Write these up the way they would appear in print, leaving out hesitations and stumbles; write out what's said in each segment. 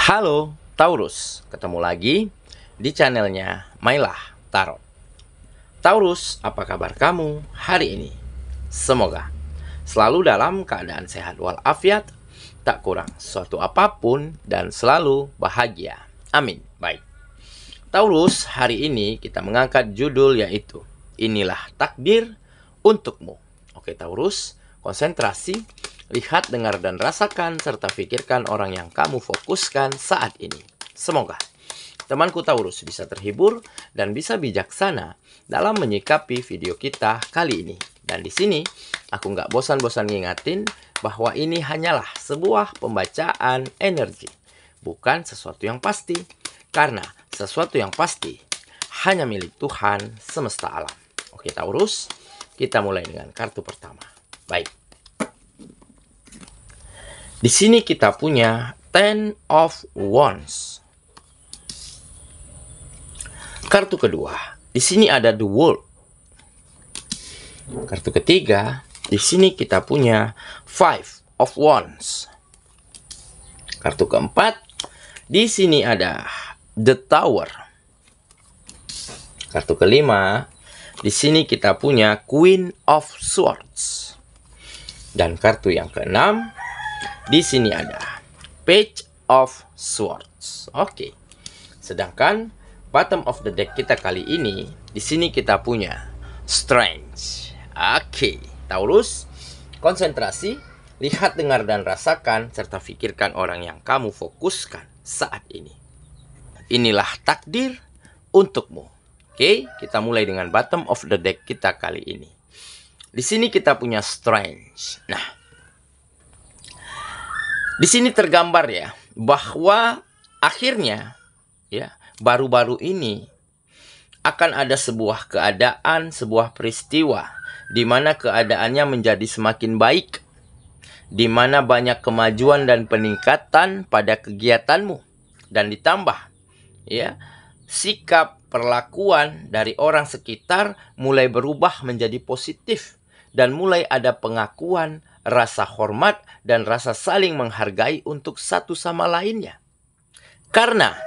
Halo Taurus, ketemu lagi di channelnya Mailah Tarot. Taurus, apa kabar kamu hari ini? Semoga selalu dalam keadaan sehat walafiat, tak kurang suatu apapun, dan selalu bahagia. Amin. Baik, Taurus, hari ini kita mengangkat judul yaitu Inilah Takdir Untukmu. Oke Taurus, konsentrasi, lihat, dengar, dan rasakan, serta pikirkan orang yang kamu fokuskan saat ini. Semoga temanku Taurus bisa terhibur dan bisa bijaksana dalam menyikapi video kita kali ini. Dan di sini aku nggak bosan-bosan ngingatin bahwa ini hanyalah sebuah pembacaan energi, bukan sesuatu yang pasti. Karena sesuatu yang pasti hanya milik Tuhan semesta alam. Oke Taurus, kita mulai dengan kartu pertama. Baik. Di sini kita punya Ten of Wands. Kartu kedua, di sini ada The World. Kartu ketiga, di sini kita punya Five of Wands. Kartu keempat, di sini ada The Tower. Kartu kelima, di sini kita punya Queen of Swords. Dan kartu yang keenam, di sini ada Page of Swords. Oke. Sedangkan bottom of the deck kita kali ini, di sini kita punya Strange. Oke, Taurus, konsentrasi, lihat, dengar, dan rasakan, serta pikirkan orang yang kamu fokuskan saat ini. Inilah takdir untukmu. Oke, kita mulai dengan bottom of the deck kita kali ini. Di sini kita punya Strange. Nah, di sini tergambar ya bahwa akhirnya ya baru-baru ini akan ada sebuah keadaan, sebuah peristiwa di mana keadaannya menjadi semakin baik, di mana banyak kemajuan dan peningkatan pada kegiatanmu, dan ditambah ya sikap perlakuan dari orang sekitar mulai berubah menjadi positif dan mulai ada pengakuan, rasa hormat, dan rasa saling menghargai untuk satu sama lainnya. Karena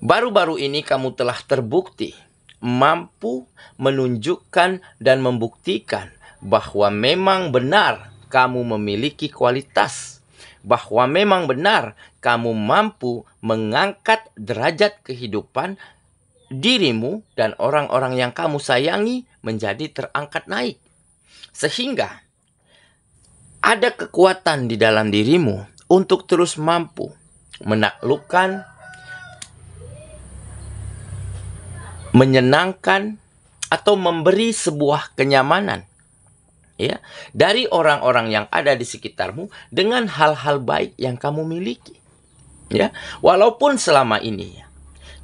baru-baru ini kamu telah terbukti mampu menunjukkan dan membuktikan bahwa memang benar kamu memiliki kualitas, bahwa memang benar kamu mampu mengangkat derajat kehidupan dirimu dan orang-orang yang kamu sayangi menjadi terangkat naik. Sehingga ada kekuatan di dalam dirimu untuk terus mampu menaklukkan, menyenangkan, atau memberi sebuah kenyamanan ya dari orang-orang yang ada di sekitarmu dengan hal-hal baik yang kamu miliki. Ya, walaupun selama ini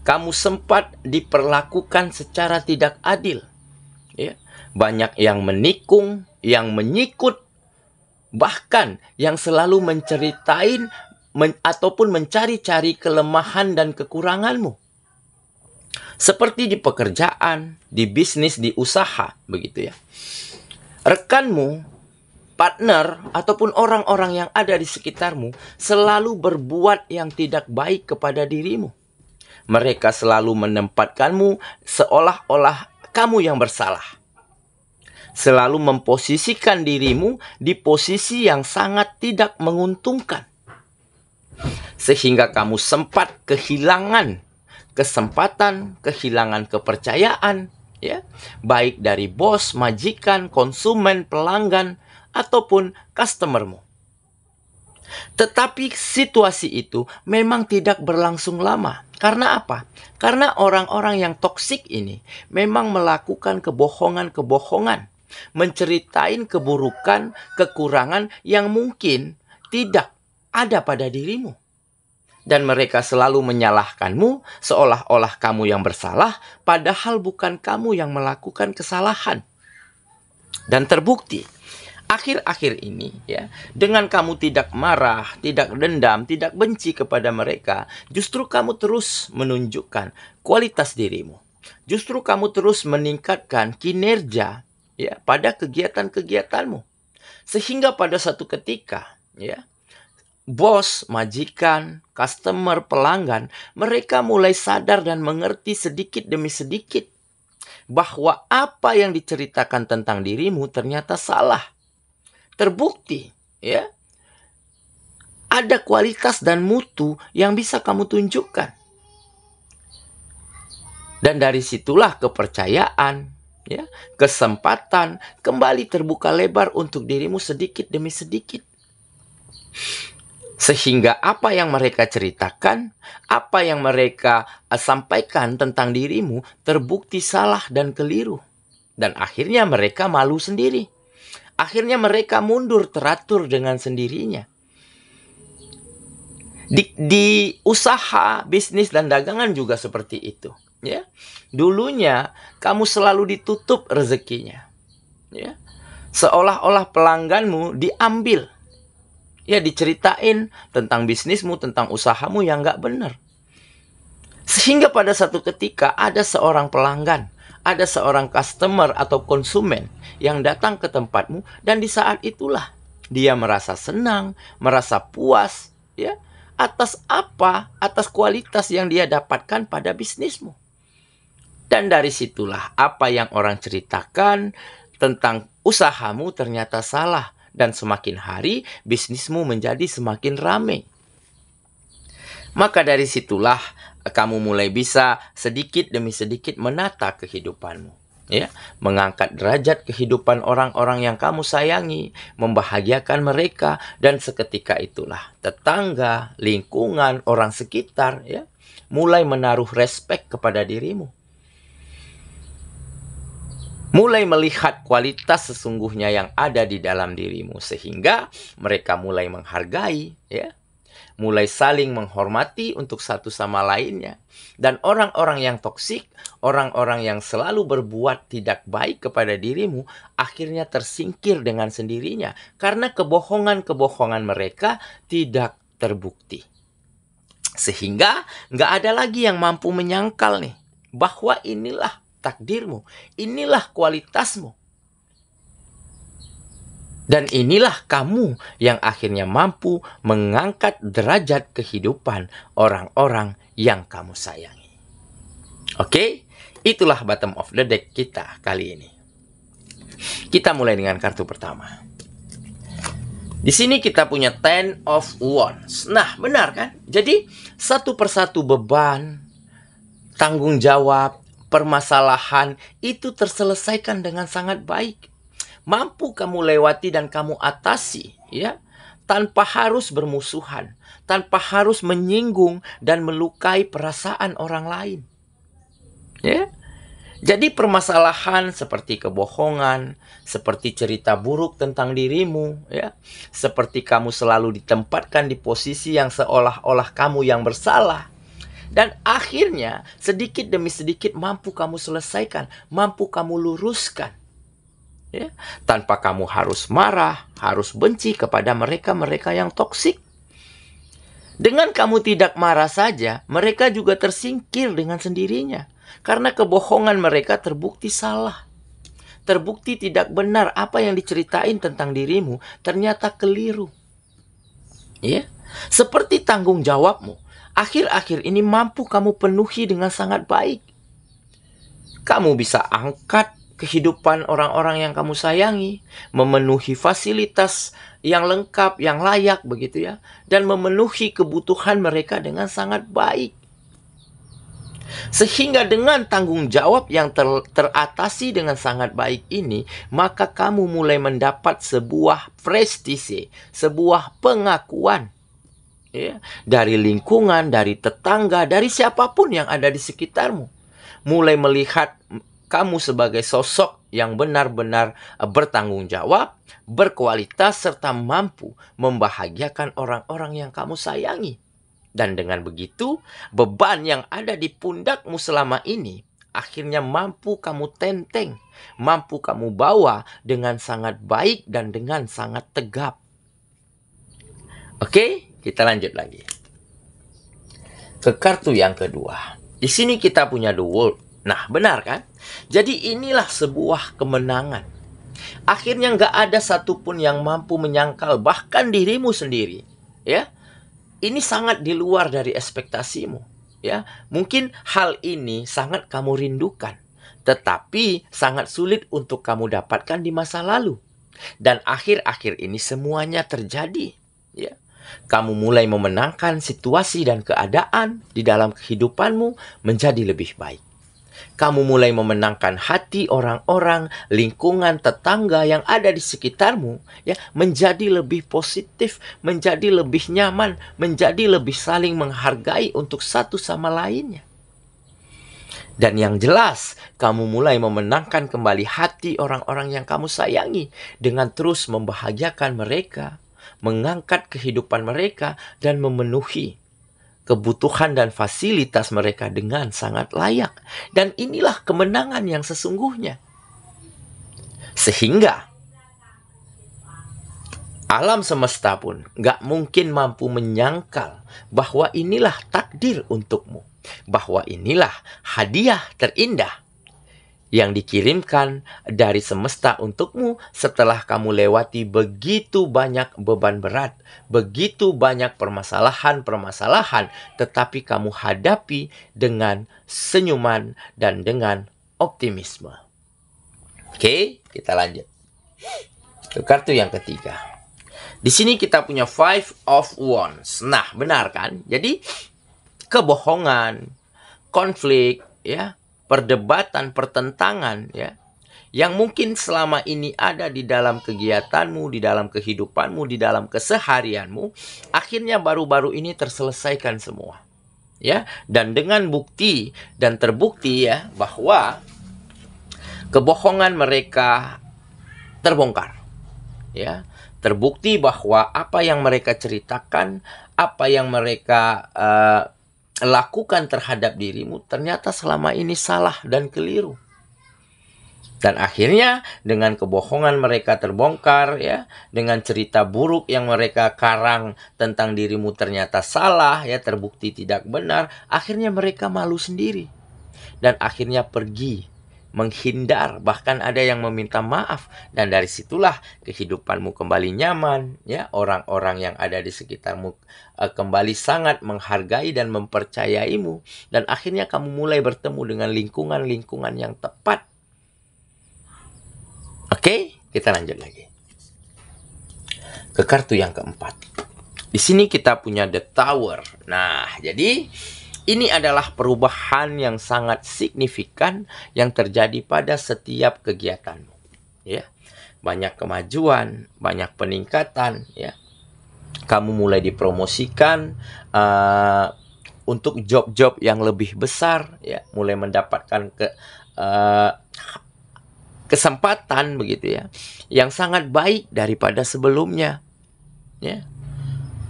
kamu sempat diperlakukan secara tidak adil. Ya, banyak yang menikung, yang menyikut, bahkan yang selalu menceritain ataupun mencari-cari kelemahan dan kekuranganmu. Seperti di pekerjaan, di bisnis, di usaha, begitu ya. Rekanmu, partner, ataupun orang-orang yang ada di sekitarmu selalu berbuat yang tidak baik kepada dirimu. Mereka selalu menempatkanmu seolah-olah kamu yang bersalah. Selalu memposisikan dirimu di posisi yang sangat tidak menguntungkan. Sehingga kamu sempat kehilangan kesempatan, kehilangan kepercayaan, ya, baik dari bos, majikan, konsumen, pelanggan, ataupun customermu. Tetapi situasi itu memang tidak berlangsung lama. Karena apa? Karena orang-orang yang toksik ini memang melakukan kebohongan-kebohongan, menceritain keburukan, kekurangan yang mungkin tidak ada pada dirimu. Dan mereka selalu menyalahkanmu seolah-olah kamu yang bersalah, padahal bukan kamu yang melakukan kesalahan. Dan terbukti akhir-akhir ini ya, dengan kamu tidak marah, tidak dendam, tidak benci kepada mereka, justru kamu terus menunjukkan kualitas dirimu. Justru kamu terus meningkatkan kinerja ya pada kegiatan-kegiatanmu. Sehingga pada satu ketika ya, bos, majikan, customer, pelanggan, mereka mulai sadar dan mengerti sedikit demi sedikit bahwa apa yang diceritakan tentang dirimu ternyata salah. Terbukti, ya. Ada kualitas dan mutu yang bisa kamu tunjukkan. Dan dari situlah kepercayaan, ya, kesempatan kembali terbuka lebar untuk dirimu sedikit demi sedikit. Sehingga apa yang mereka ceritakan, apa yang mereka sampaikan tentang dirimu terbukti salah dan keliru. Dan akhirnya mereka malu sendiri. Akhirnya mereka mundur teratur dengan sendirinya. Di usaha, bisnis, dan dagangan juga seperti itu. Ya, dulunya kamu selalu ditutup rezekinya. Ya, seolah-olah pelangganmu diambil. Ya, diceritain tentang bisnismu, tentang usahamu yang nggak benar. Sehingga pada satu ketika ada seorang pelanggan, ada seorang customer atau konsumen yang datang ke tempatmu, dan di saat itulah dia merasa senang, merasa puas, ya, atas kualitas yang dia dapatkan pada bisnismu. Dan dari situlah apa yang orang ceritakan tentang usahamu ternyata salah. Dan semakin hari bisnismu menjadi semakin ramai. Maka dari situlah kamu mulai bisa sedikit demi sedikit menata kehidupanmu. Ya, mengangkat derajat kehidupan orang-orang yang kamu sayangi, membahagiakan mereka, dan seketika itulah tetangga, lingkungan, orang sekitar, ya, mulai menaruh respek kepada dirimu. Mulai melihat kualitas sesungguhnya yang ada di dalam dirimu, sehingga mereka mulai menghargai, ya, mulai saling menghormati untuk satu sama lainnya. Dan orang-orang yang toksik, orang-orang yang selalu berbuat tidak baik kepada dirimu, akhirnya tersingkir dengan sendirinya karena kebohongan-kebohongan mereka tidak terbukti. Sehingga nggak ada lagi yang mampu menyangkal nih bahwa inilah takdirmu, inilah kualitasmu. Dan inilah kamu yang akhirnya mampu mengangkat derajat kehidupan orang-orang yang kamu sayangi. Oke, itulah bottom of the deck kita kali ini. Kita mulai dengan kartu pertama. Di sini kita punya Ten of Wands. Nah, benar kan? Jadi, satu persatu beban, tanggung jawab, permasalahan itu terselesaikan dengan sangat baik. Mampu kamu lewati dan kamu atasi, ya, tanpa harus bermusuhan, tanpa harus menyinggung dan melukai perasaan orang lain. Ya. Jadi permasalahan seperti kebohongan, seperti cerita buruk tentang dirimu, ya, seperti kamu selalu ditempatkan di posisi yang seolah-olah kamu yang bersalah. Dan akhirnya sedikit demi sedikit mampu kamu selesaikan, mampu kamu luruskan. Ya, tanpa kamu harus marah, harus benci kepada mereka-mereka yang toksik. Dengan kamu tidak marah saja, mereka juga tersingkir dengan sendirinya. Karena kebohongan mereka terbukti salah. Terbukti tidak benar, apa yang diceritain tentang dirimu ternyata keliru. Ya, seperti tanggung jawabmu. Akhir-akhir ini mampu kamu penuhi dengan sangat baik. Kamu bisa angkat kehidupan orang-orang yang kamu sayangi, memenuhi fasilitas yang lengkap, yang layak begitu ya, dan memenuhi kebutuhan mereka dengan sangat baik. Sehingga dengan tanggung jawab yang teratasi dengan sangat baik ini, maka kamu mulai mendapat sebuah prestise, sebuah pengakuan. Ya, dari lingkungan, dari tetangga, dari siapapun yang ada di sekitarmu. Mulai melihat kamu sebagai sosok yang benar-benar bertanggung jawab, berkualitas, serta mampu membahagiakan orang-orang yang kamu sayangi. Dan dengan begitu, beban yang ada di pundakmu selama ini akhirnya mampu kamu tenteng, mampu kamu bawa dengan sangat baik dan dengan sangat tegap. Oke? Kita lanjut lagi ke kartu yang kedua. Di sini kita punya The World. Nah, benar kan? Jadi inilah sebuah kemenangan. Akhirnya nggak ada satupun yang mampu menyangkal, bahkan dirimu sendiri. Ya, ini sangat di luar dari ekspektasimu, ya. Mungkin hal ini sangat kamu rindukan, tetapi sangat sulit untuk kamu dapatkan di masa lalu. Dan akhir-akhir ini semuanya terjadi, ya. Kamu mulai memenangkan situasi dan keadaan di dalam kehidupanmu menjadi lebih baik. Kamu mulai memenangkan hati orang-orang, lingkungan, tetangga yang ada di sekitarmu, ya, menjadi lebih positif, menjadi lebih nyaman, menjadi lebih saling menghargai untuk satu sama lainnya. Dan yang jelas, kamu mulai memenangkan kembali hati orang-orang yang kamu sayangi dengan terus membahagiakan mereka, mengangkat kehidupan mereka, dan memenuhi kebutuhan dan fasilitas mereka dengan sangat layak. Dan inilah kemenangan yang sesungguhnya. Sehingga alam semesta pun gak mungkin mampu menyangkal bahwa inilah takdir untukmu. Bahwa inilah hadiah terindah yang dikirimkan dari semesta untukmu setelah kamu lewati begitu banyak beban berat, begitu banyak permasalahan-permasalahan, tetapi kamu hadapi dengan senyuman dan dengan optimisme. Oke, kita lanjut ke kartu yang ketiga. Di sini kita punya Five of Wands. Nah, benar kan? Jadi kebohongan, konflik, ya, perdebatan, pertentangan, ya, yang mungkin selama ini ada di dalam kegiatanmu, di dalam kehidupanmu, di dalam keseharianmu, akhirnya baru-baru ini terselesaikan semua, ya. Dan dengan bukti dan terbukti, ya, bahwa kebohongan mereka terbongkar, ya. Terbukti bahwa apa yang mereka ceritakan, apa yang mereka lakukan terhadap dirimu ternyata selama ini salah dan keliru. Dan akhirnya dengan kebohongan mereka terbongkar, ya, dengan cerita buruk yang mereka karang tentang dirimu ternyata salah, ya, terbukti tidak benar, akhirnya mereka malu sendiri. Dan akhirnya pergi menghindar, bahkan ada yang meminta maaf, dan dari situlah kehidupanmu kembali nyaman, ya, orang-orang yang ada di sekitarmu kembali sangat menghargai dan mempercayaimu, dan akhirnya kamu mulai bertemu dengan lingkungan-lingkungan yang tepat. Oke, kita lanjut lagi ke kartu yang keempat. Di sini kita punya The Tower. Nah, jadi ini adalah perubahan yang sangat signifikan yang terjadi pada setiap kegiatanmu, ya. Banyak kemajuan, banyak peningkatan, ya. Kamu mulai dipromosikan untuk job-job yang lebih besar, ya. Mulai mendapatkan kesempatan begitu, ya, yang sangat baik daripada sebelumnya, ya.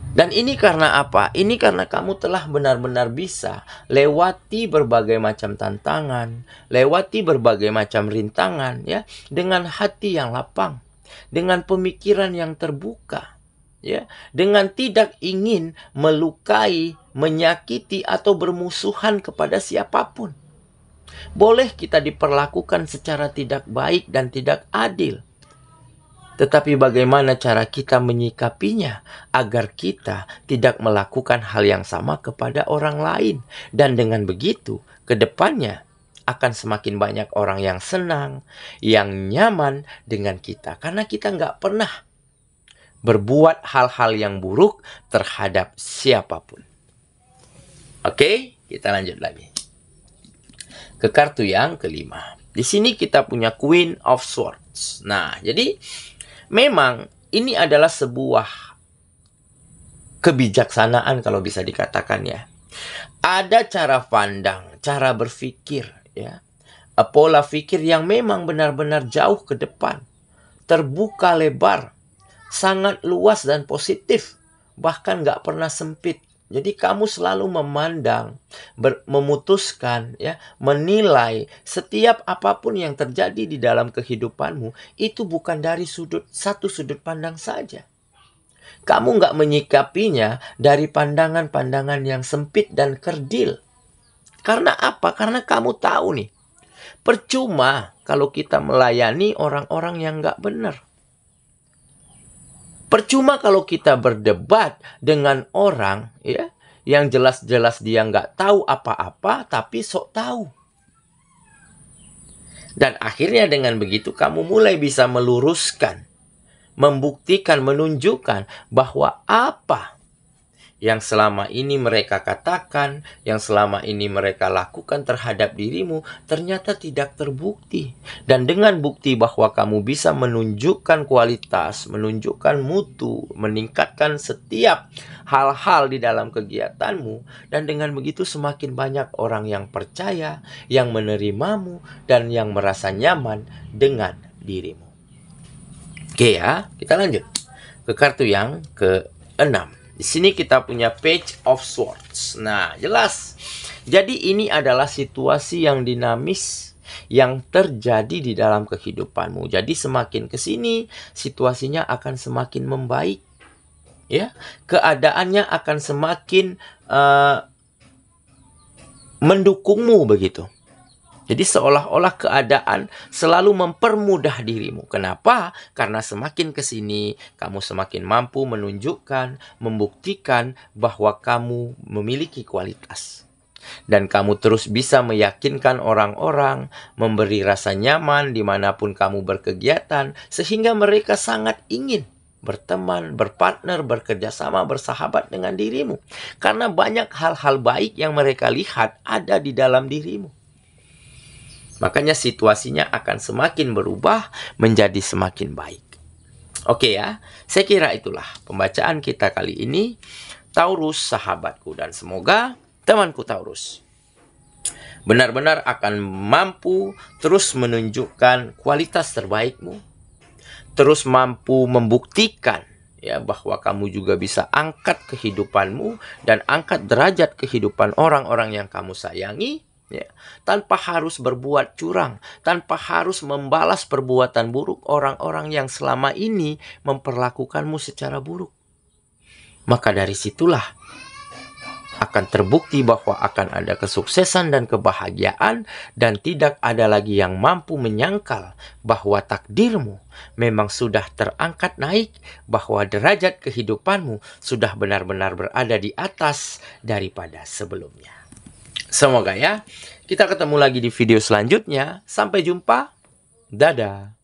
Dan ini karena apa? Ini karena kamu telah benar-benar bisa lewati berbagai macam tantangan, lewati berbagai macam rintangan, ya, dengan hati yang lapang, dengan pemikiran yang terbuka, ya, dengan tidak ingin melukai, menyakiti atau bermusuhan kepada siapapun. Boleh kita diperlakukan secara tidak baik dan tidak adil, tetapi bagaimana cara kita menyikapinya agar kita tidak melakukan hal yang sama kepada orang lain. Dan dengan begitu, ke depannya akan semakin banyak orang yang senang, yang nyaman dengan kita. Karena kita nggak pernah berbuat hal-hal yang buruk terhadap siapapun. Oke, kita lanjut lagi ke kartu yang kelima. Di sini kita punya Queen of Swords. Nah, jadi memang ini adalah sebuah kebijaksanaan kalau bisa dikatakan, ya. Ada cara pandang, cara berpikir, ya, pola pikir yang memang benar-benar jauh ke depan, terbuka lebar, sangat luas dan positif, bahkan nggak pernah sempit. Jadi kamu selalu memandang, memutuskan, ya, menilai setiap apapun yang terjadi di dalam kehidupanmu itu bukan dari satu sudut pandang saja. Kamu nggak menyikapinya dari pandangan-pandangan yang sempit dan kerdil. Karena apa? Karena kamu tahu nih, percuma kalau kita melayani orang-orang yang nggak benar. Percuma kalau kita berdebat dengan orang ya yang jelas-jelas dia nggak tahu apa-apa tapi sok tahu. Dan akhirnya dengan begitu kamu mulai bisa meluruskan, membuktikan, menunjukkan bahwa apa yang selama ini mereka katakan, yang selama ini mereka lakukan terhadap dirimu, ternyata tidak terbukti. Dan dengan bukti bahwa kamu bisa menunjukkan kualitas, menunjukkan mutu, meningkatkan setiap hal-hal di dalam kegiatanmu, dan dengan begitu semakin banyak orang yang percaya, yang menerimamu, dan yang merasa nyaman dengan dirimu. Oke ya, kita lanjut ke kartu yang ke-6. Di sini kita punya Page of Swords. Nah, jelas. Jadi ini adalah situasi yang dinamis yang terjadi di dalam kehidupanmu. Jadi semakin ke sini situasinya akan semakin membaik. Ya, keadaannya akan semakin mendukungmu begitu. Jadi seolah-olah keadaan selalu mempermudah dirimu. Kenapa? Karena semakin ke sini, kamu semakin mampu menunjukkan, membuktikan bahwa kamu memiliki kualitas. Dan kamu terus bisa meyakinkan orang-orang, memberi rasa nyaman dimanapun kamu berkegiatan, sehingga mereka sangat ingin berteman, berpartner, bekerjasama, bersahabat dengan dirimu. Karena banyak hal-hal baik yang mereka lihat ada di dalam dirimu. Makanya situasinya akan semakin berubah menjadi semakin baik. Oke ya, saya kira itulah pembacaan kita kali ini. Taurus sahabatku, dan semoga temanku Taurus benar-benar akan mampu terus menunjukkan kualitas terbaikmu. Terus mampu membuktikan ya bahwa kamu juga bisa angkat kehidupanmu dan angkat derajat kehidupan orang-orang yang kamu sayangi. Ya, tanpa harus berbuat curang, tanpa harus membalas perbuatan buruk orang-orang yang selama ini memperlakukanmu secara buruk. Maka dari situlah akan terbukti bahwa akan ada kesuksesan dan kebahagiaan, dan tidak ada lagi yang mampu menyangkal bahwa takdirmu memang sudah terangkat naik, bahwa derajat kehidupanmu sudah benar-benar berada di atas daripada sebelumnya. Semoga ya, kita ketemu lagi di video selanjutnya. Sampai jumpa. Dadah.